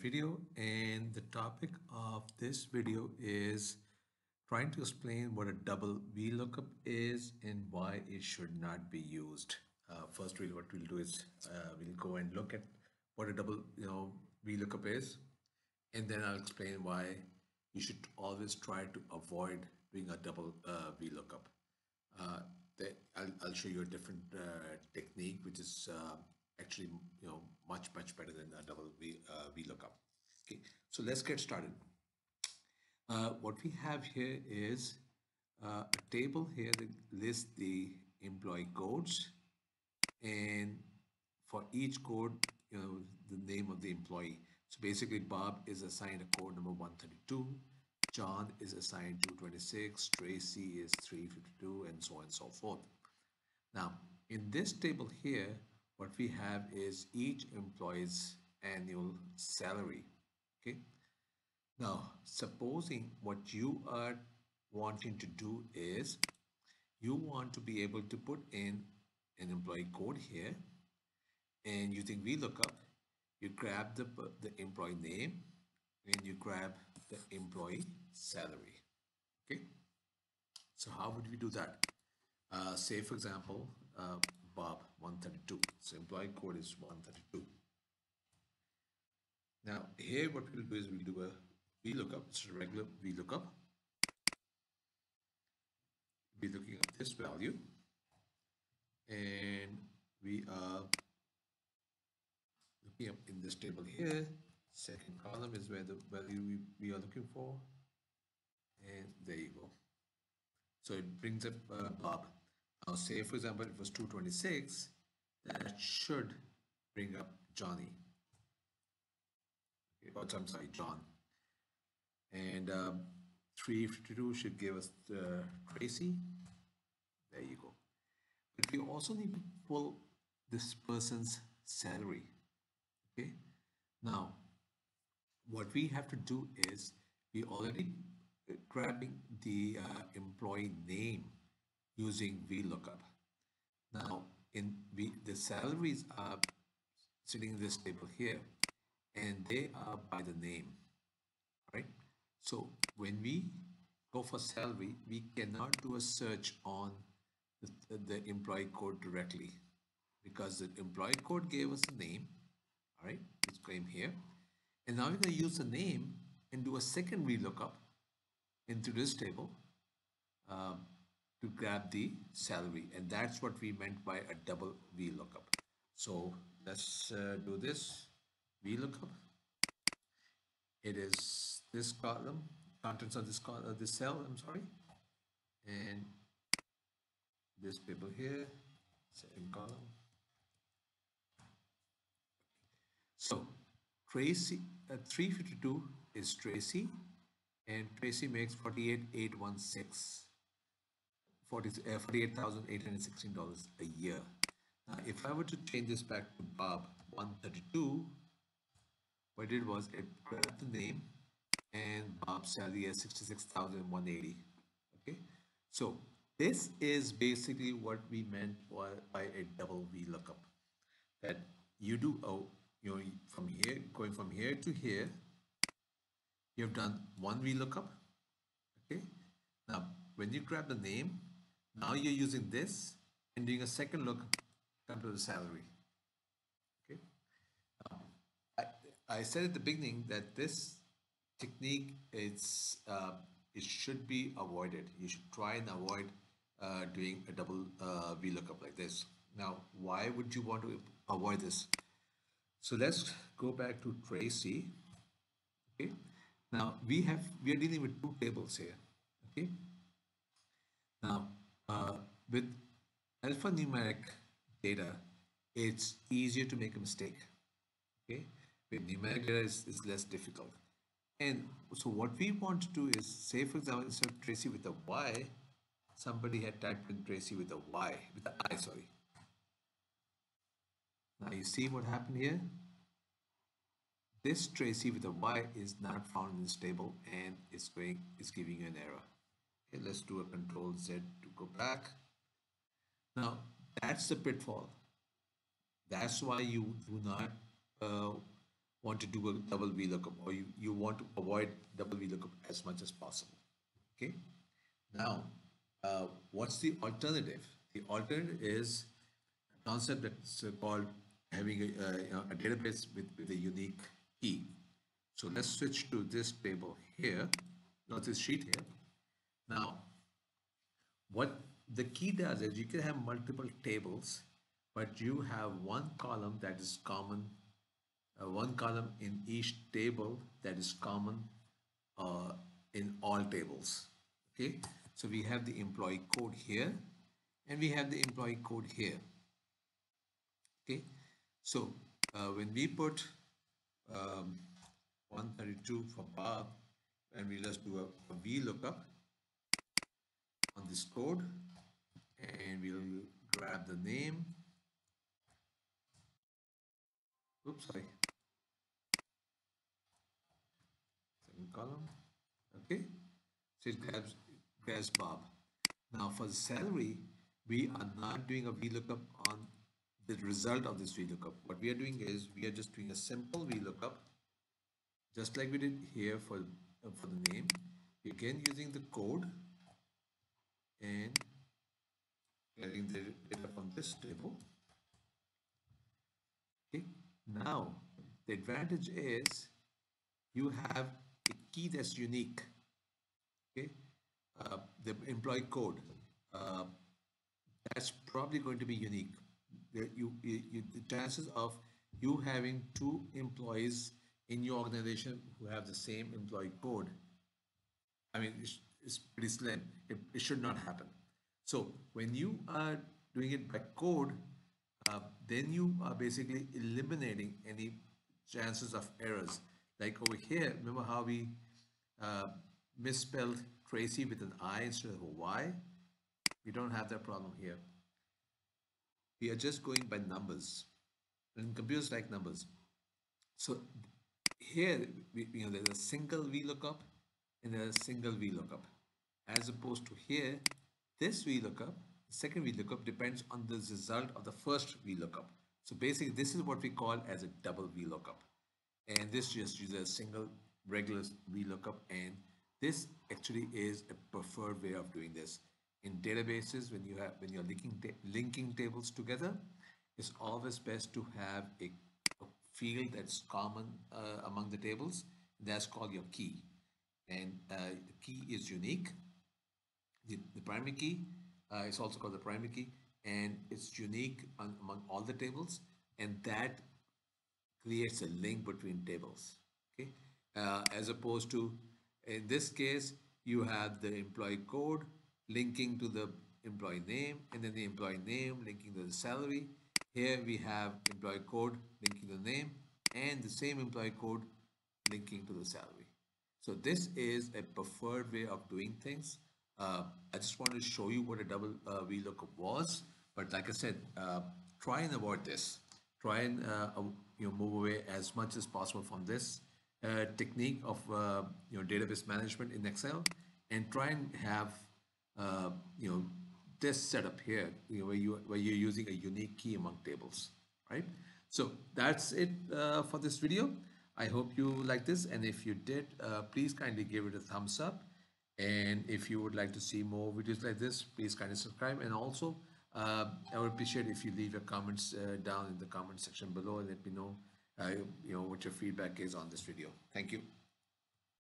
video, and the topic of this video is trying to explain what a double VLookup is and why it should not be used. First, what we'll do is we'll go and look at what a double VLookup is, and then I'll explain why you should always try to avoid doing a double VLookup. Uh, I'll show you a different technique, which is actually much better than a double VLookup. Okay, so let's get started. What we have here is a table here that lists the employee codes, and for each code, the name of the employee. So basically, Bob is assigned a code number 132, John is assigned 226, Tracy is 352, and so on and so forth. Now, in this table here, what we have is each employee's annual salary. Okay. Now, supposing what you are wanting to do is you want to be able to put in an employee code here, and using VLookup, you grab the employee name and you grab the employee salary. Okay. So how would we do that? Say for example, Bob 132. So employee code is 132. Now here what we'll do is we'll do a VLookup. It's a regular VLookup. We're looking up this value, and we are looking up in this table here. Second column is where the value we are looking for, and there you go. So it brings up Bob. Now say for example it was 226, that should bring up Johnny. Okay, oh, I'm sorry, John. And 352 should give us Tracy. There you go. But we also need to pull this person's salary. Okay. Now, what we have to do is we already grabbing the employee name using VLookup. Now, the salaries are sitting in this table here, and they are by the name, right? So when we go for salary, we cannot do a search on the employee code directly, because the employee code gave us a name. All right, it's came here, and now we're going to use the name and do a second VLookup into this table to grab the salary, and that's what we meant by a double VLookup. So let's do this VLookup. It is this column, contents of this column, this cell, I'm sorry, and this table here, second column. So Tracy, 352 is Tracy, and Tracy makes $48,816, $48,816 a year. Now, if I were to change this back to Bob 132, what it did was it grabbed the name and Bob's salary is 66,180. Okay, so this is basically what we meant by a double VLookup. That you do from here, going from here to here, you have done one VLookup. Okay, now when you grab the name, now you're using this and doing a second look come to the salary. Okay, I said at the beginning that this technique is it should be avoided. You should try and avoid doing a double VLookup like this. Now, why would you want to avoid this? So let's go back to Tracy. Okay. Now we are dealing with two tables here. Okay. Now with alphanumeric data, it's easier to make a mistake. Okay. With numeric data is less difficult. And so what we want to do is, say for example, instead of Tracy with a Y, somebody had typed in Tracy with a Y, with the I, sorry. Now you see what happened here? This Tracy with a Y is not found in this table, and it's giving you an error. Okay, let's do a Control Z to go back. Now that's the pitfall. That's why you do not want to do a double VLookup, or you want to avoid double VLookup as much as possible. Okay. Now, what's the alternative? The alternative is a concept that's called having a database with a unique key. So let's switch to this table here, not this sheet here. Now, what the key does is you can have multiple tables, but you have one column that is common, one column in each table that is common uh, in all tables. Okay, so we have the employee code here and we have the employee code here. Okay, so when we put um, 132 for Bob and we just do a VLookup on this code and we'll grab the name. Oops, sorry. Second column. Okay, so it grabs Bob. Now for the salary, we are not doing a VLookup on the result of this VLookup. What we are doing is we are just doing a simple VLookup, just like we did here for the name. Again, using the code and getting the data from this table. Okay. Now the advantage is you have a key that's unique. Okay, the employee code that's probably going to be unique. The chances of you having two employees in your organization who have the same employee code, I mean, it's pretty slim. It should not happen. So when you are doing it by code, then you are basically eliminating any chances of errors. Like over here, remember how we uh, misspelled Tracy with an I instead of a Y? We don't have that problem here. We are just going by numbers, and computers like numbers. So here, there's a single VLookup and there's a single VLookup. As opposed to here, this VLookup, second VLookup depends on the result of the first VLookup. So basically, this is what we call as a double VLookup. And this just uses a single regular VLookup, and this actually is a preferred way of doing this. In databases, when you're linking tables together, it's always best to have a field that's common among the tables. That's called your key, and the key is unique. The primary key is also called the primary key, and it's unique among all the tables, and that creates a link between tables. Okay, as opposed to in this case, you have the employee code linking to the employee name, and then the employee name linking to the salary. Here we have employee code linking to the name, and the same employee code linking to the salary. So this is a preferred way of doing things. I just wanted to show you what a double VLookup was, but like I said, try and avoid this. Try and move away as much as possible from this technique of database management in Excel, and try and have this setup here, where you're using a unique key among tables, right? So that's it for this video. I hope you like this, and if you did, please kindly give it a thumbs up. And if you would like to see more videos like this, please kindly subscribe. And also, I would appreciate if you leave your comments down in the comment section below and let me know, what your feedback is on this video. Thank you.